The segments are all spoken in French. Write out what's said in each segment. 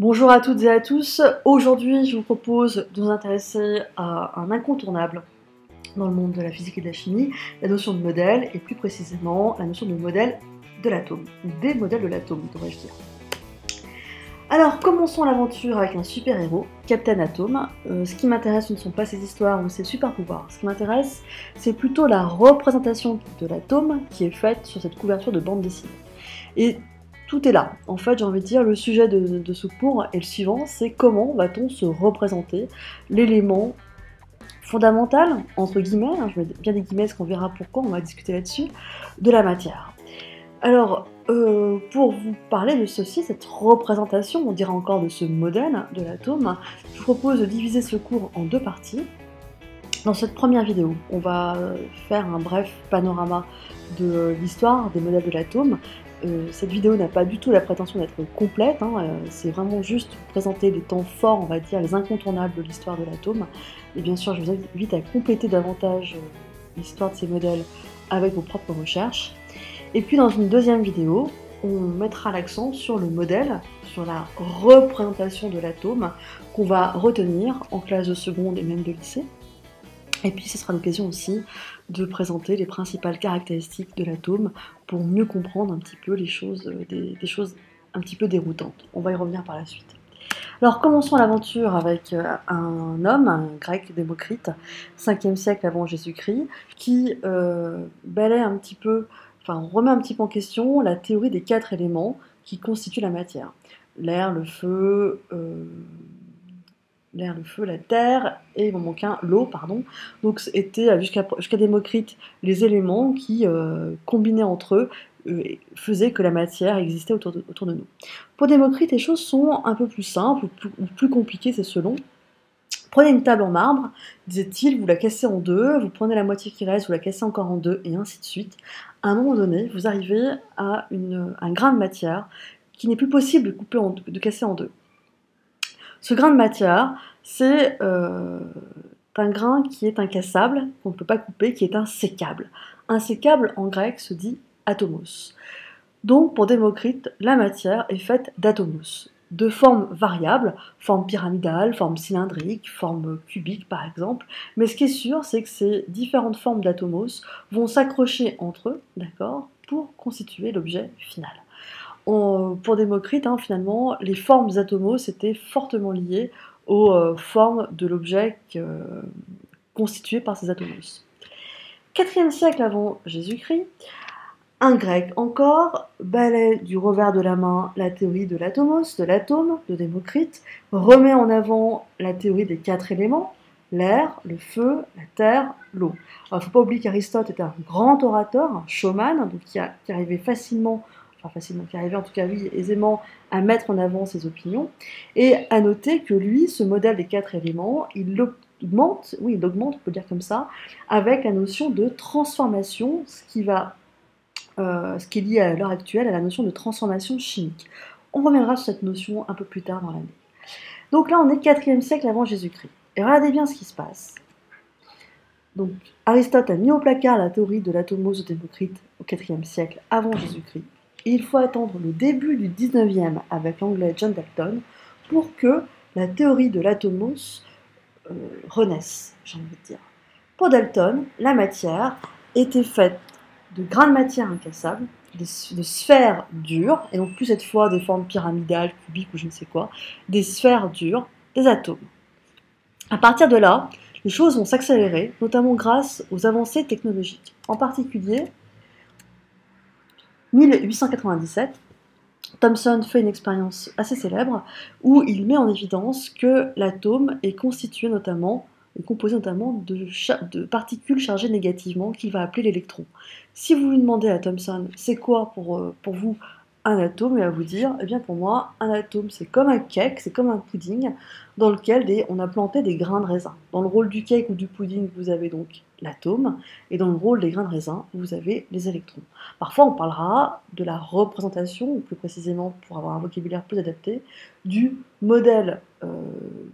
Bonjour à toutes et à tous. Aujourd'hui, je vous propose de nous intéresser à un incontournable dans le monde de la physique et de la chimie, la notion de modèle, et plus précisément la notion de modèle de l'atome, ou des modèles de l'atome, devrais-je dire. Alors, commençons l'aventure avec un super-héros, Captain Atom. Ce qui m'intéresse, ce ne sont pas ses histoires ou ses super-pouvoirs. Ce qui m'intéresse, c'est plutôt la représentation de l'atome qui est faite sur cette couverture de bande dessinée. Et tout est là. En fait, j'ai envie de dire, le sujet de ce cours est le suivant, c'est comment va-t-on se représenter l'élément fondamental, entre guillemets, je mets bien des guillemets parce qu'on verra pourquoi, on va discuter là-dessus, de la matière. Alors, pour vous parler de ceci, cette représentation, on dira encore de ce modèle de l'atome, je vous propose de diviser ce cours en deux parties. Dans cette première vidéo, on va faire un bref panorama de l'histoire des modèles de l'atome. Cette vidéo n'a pas du tout la prétention d'être complète, c'est vraiment juste présenter les temps forts, on va dire, les incontournables de l'histoire de l'atome. Et bien sûr, je vous invite à compléter davantage l'histoire de ces modèles avec vos propres recherches. Et puis dans une deuxième vidéo, on mettra l'accent sur le modèle, sur la représentation de l'atome qu'on va retenir en classe de seconde et même de lycée. Et puis ce sera l'occasion aussi de présenter les principales caractéristiques de l'atome pour mieux comprendre un petit peu les choses, des choses un petit peu déroutantes. On va y revenir par la suite. Alors commençons l'aventure avec un homme, un grec, Démocrite, 5e siècle avant Jésus-Christ, qui balaie un petit peu, remet un petit peu en question la théorie des 4 éléments qui constituent la matière. L'air, le feu, la terre, et il m'en manque un, l'eau, pardon. Donc c'était jusqu'à Démocrite les éléments qui, combinés entre eux, faisaient que la matière existait autour de nous. Pour Démocrite, les choses sont un peu plus simples, ou plus compliquées, c'est selon. Prenez une table en marbre, disait-il, vous la cassez en deux, vous prenez la moitié qui reste, vous la cassez encore en deux, et ainsi de suite. À un moment donné, vous arrivez à un grain de matière qui n'est plus possible de casser en deux. Ce grain de matière, c'est un grain qui est incassable, qu'on ne peut pas couper, qui est insécable. Insécable, en grec, se dit atomos. Donc, pour Démocrite, la matière est faite d'atomos, de formes variables, forme pyramidale, forme cylindrique, forme cubique par exemple, mais ce qui est sûr, c'est que ces différentes formes d'atomos vont s'accrocher entre eux, d'accord, pour constituer l'objet final. Pour Démocrite, finalement, les formes atomos étaient fortement liées aux formes de l'objet constitué par ces atomos. 4e siècle avant Jésus-Christ, un grec encore balaie du revers de la main la théorie de l'atomos, de l'atome, de Démocrite, remet en avant la théorie des 4 éléments, l'air, le feu, la terre, l'eau. Alors il ne faut pas oublier qu'Aristote était un grand orateur, un showman, donc qui arrivait qui arrivait en tout cas oui, aisément à mettre en avant ses opinions, et à noter que lui, ce modèle des 4 éléments, il augmente, on peut dire comme ça, avec la notion de transformation, ce qui est lié à l'heure actuelle à la notion de transformation chimique. On reviendra sur cette notion un peu plus tard dans l'année. Donc là, on est 4e siècle avant Jésus-Christ. Et regardez bien ce qui se passe. Donc, Aristote a mis au placard la théorie de l'atomos de Démocrite au 4e siècle avant Jésus-Christ. Et il faut attendre le début du 19e avec l'anglais John Dalton pour que la théorie de l'atomos renaisse, j'ai envie de dire. Pour Dalton, la matière était faite de grains de matière incassables, de sphères dures, et donc plus cette fois des formes pyramidales, cubiques ou je ne sais quoi, des sphères dures, des atomes. À partir de là, les choses vont s'accélérer, notamment grâce aux avancées technologiques. En particulier, 1897, Thomson fait une expérience assez célèbre où il met en évidence que l'atome est composé notamment de particules chargées négativement qu'il va appeler l'électron. Si vous lui demandez à Thomson c'est quoi pour vous un atome, il va vous dire, eh bien pour moi, un atome c'est comme un cake, c'est comme un pudding dans lequel on a planté des grains de raisin. Dans le rôle du cake ou du pudding, vous avez donc l'atome, et dans le rôle des grains de raisin, vous avez les électrons. Parfois, on parlera de la représentation, ou plus précisément, pour avoir un vocabulaire plus adapté, du modèle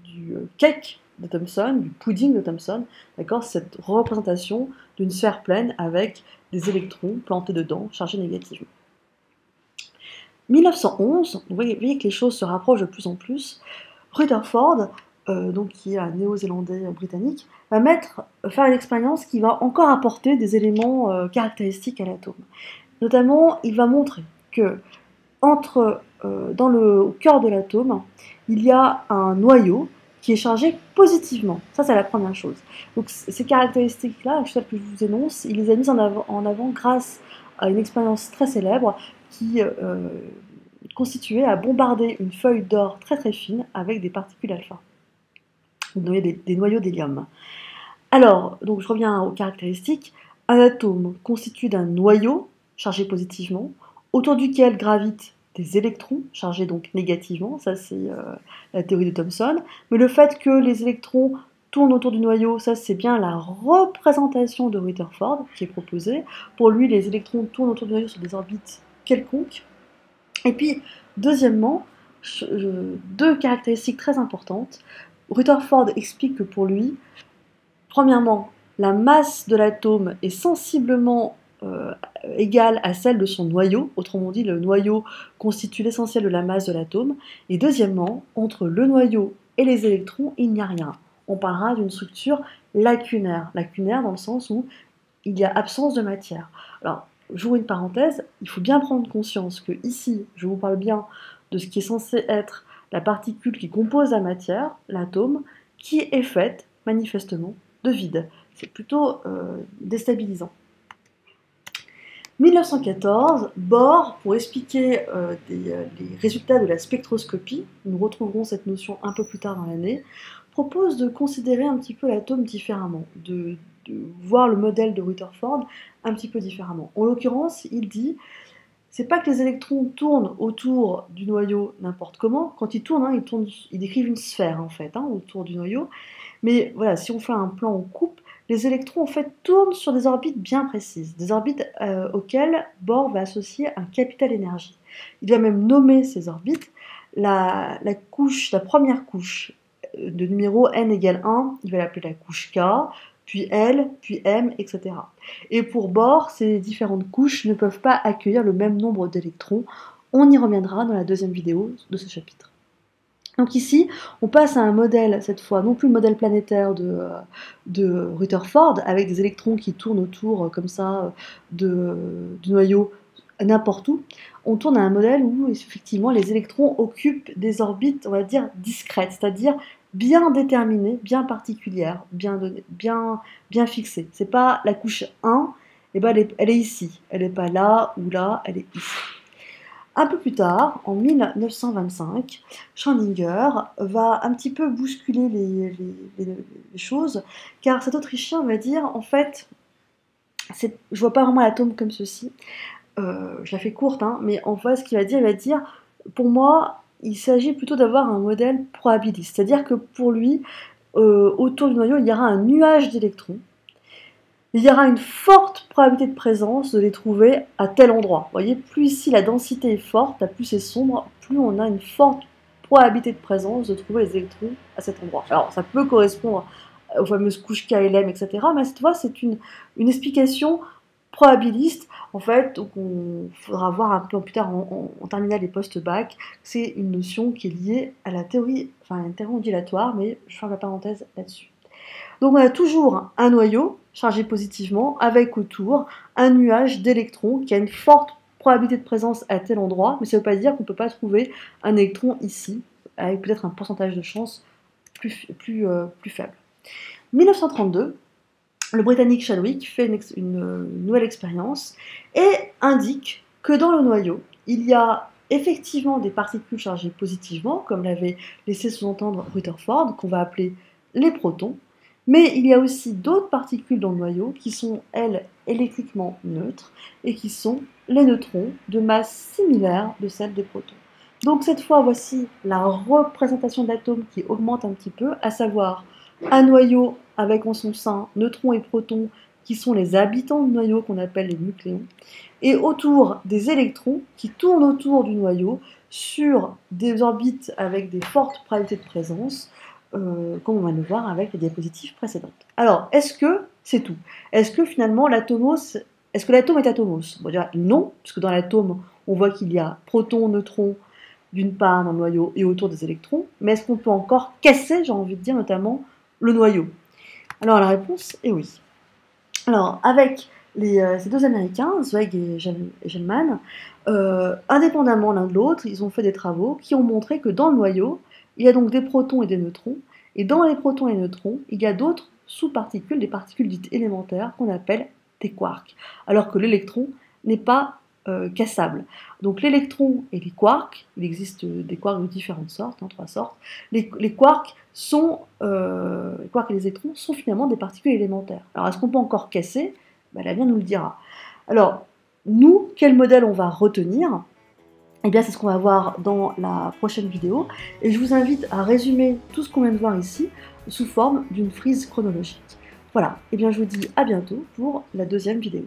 du cake de Thomson, du pudding de Thomson, d'accord, cette représentation d'une sphère pleine avec des électrons plantés dedans, chargés négativement. 1911, vous voyez que les choses se rapprochent de plus en plus. Rutherford, donc qui est un néo-zélandais britannique, va faire une expérience qui va encore apporter des éléments caractéristiques à l'atome. Notamment, il va montrer que dans le cœur de l'atome, il y a un noyau qui est chargé positivement. Ça, c'est la première chose. Donc, ces caractéristiques-là, celles que je vous énonce, il les a mises en avant grâce à une expérience très célèbre qui constituait à bombarder une feuille d'or très très fine avec des particules alpha, des noyaux d'hélium. Alors, donc je reviens aux caractéristiques. Un atome constitué d'un noyau chargé positivement, autour duquel gravitent des électrons chargés donc négativement, ça c'est la théorie de Thomson, mais le fait que les électrons tournent autour du noyau, ça c'est bien la représentation de Rutherford qui est proposée. Pour lui, les électrons tournent autour du noyau sur des orbites quelconques. Et puis, deuxièmement, deux caractéristiques très importantes. Rutherford explique que pour lui, premièrement, la masse de l'atome est sensiblement égale à celle de son noyau, autrement dit, le noyau constitue l'essentiel de la masse de l'atome. Et deuxièmement, entre le noyau et les électrons, il n'y a rien. On parlera d'une structure lacunaire. Lacunaire dans le sens où il y a absence de matière. Alors, j'ouvre une parenthèse, il faut bien prendre conscience que ici, je vous parle bien de ce qui est censé être la particule qui compose la matière, l'atome, qui est faite, manifestement, de vide. C'est plutôt déstabilisant. 1914, Bohr, pour expliquer les résultats de la spectroscopie, nous retrouverons cette notion un peu plus tard dans l'année, propose de considérer un petit peu l'atome différemment, de voir le modèle de Rutherford un petit peu différemment. En l'occurrence, il dit, c'est pas que les électrons tournent autour du noyau n'importe comment, quand ils tournent, ils décrivent une sphère en fait, autour du noyau, mais voilà, si on fait un plan en coupe, les électrons en fait tournent sur des orbites bien précises, des orbites auxquelles Bohr va associer un capital énergie. Il va même nommer ces orbites la première couche de numéro n égale 1, il va l'appeler la couche K, puis L, puis M, etc. Et pour Bohr, ces différentes couches ne peuvent pas accueillir le même nombre d'électrons. On y reviendra dans la deuxième vidéo de ce chapitre. Donc ici, on passe à un modèle, cette fois, non plus le modèle planétaire de Rutherford, avec des électrons qui tournent autour, comme ça, du noyau n'importe où. On tourne à un modèle où, effectivement, les électrons occupent des orbites, on va dire, discrètes, c'est-à-dire bien déterminées, bien particulières, bien fixées. C'est pas la couche 1, et ben elle est ici. Elle n'est pas là ou là, elle est ici. Un peu plus tard, en 1925, Schrödinger va un petit peu bousculer les choses, car cet Autrichien va dire, en fait, je vois pas vraiment l'atome comme ceci, je la fais courte, mais en fait, ce qu'il va dire, il va dire, pour moi, il s'agit plutôt d'avoir un modèle probabiliste, c'est-à-dire que pour lui, autour du noyau, il y aura un nuage d'électrons, il y aura une forte probabilité de présence de les trouver à tel endroit. Vous voyez, plus ici la densité est forte, plus c'est sombre, plus on a une forte probabilité de présence de trouver les électrons à cet endroit. Alors ça peut correspondre aux fameuses couches KLM, etc. Mais cette fois, c'est une explication probabiliste. En fait, donc on faudra voir un peu plus tard en terminale des post-bac, c'est une notion qui est liée à la théorie, enfin une théorie ondulatoire, mais je ferme la parenthèse là-dessus. Donc on a toujours un noyau chargé positivement avec autour un nuage d'électrons qui a une forte probabilité de présence à tel endroit, mais ça ne veut pas dire qu'on ne peut pas trouver un électron ici, avec peut-être un pourcentage de chance plus faible. 1932, le Britannique Chadwick fait une nouvelle expérience et indique que dans le noyau, il y a effectivement des particules chargées positivement, comme l'avait laissé sous-entendre Rutherford, qu'on va appeler les protons, mais il y a aussi d'autres particules dans le noyau qui sont, elles, électriquement neutres et qui sont les neutrons de masse similaire de celle des protons. Donc cette fois, voici la représentation de l'atome qui augmente un petit peu, à savoir un noyau avec en son sein neutrons et protons qui sont les habitants du noyau qu'on appelle les nucléons, et autour des électrons qui tournent autour du noyau sur des orbites avec des fortes probabilités de présence, comme on va le voir avec les diapositives précédentes. Alors, est-ce que c'est tout? Est-ce que finalement l'atomos Est-ce que l'atome est atomos? On va dire non, puisque dans l'atome, on voit qu'il y a protons, neutrons, d'une part dans le noyau et autour des électrons, mais est-ce qu'on peut encore casser, j'ai envie de dire, notamment le noyau? Alors la réponse est oui. Alors avec ces deux Américains, Zweig et Gell-Mann, indépendamment l'un de l'autre, ils ont fait des travaux qui ont montré que dans le noyau, il y a donc des protons et des neutrons, et dans les protons et neutrons, il y a d'autres sous-particules, des particules dites élémentaires qu'on appelle des quarks, alors que l'électron n'est pas cassable. Donc l'électron et les quarks, il existe des quarks de différentes sortes, trois sortes, les quarks les quarks et les électrons sont finalement des particules élémentaires. Alors est-ce qu'on peut encore casser? L'avenir nous le dira. Alors, nous, quel modèle on va retenir? Eh bien, c'est ce qu'on va voir dans la prochaine vidéo. Et je vous invite à résumer tout ce qu'on vient de voir ici sous forme d'une frise chronologique. Voilà, et bien je vous dis à bientôt pour la deuxième vidéo.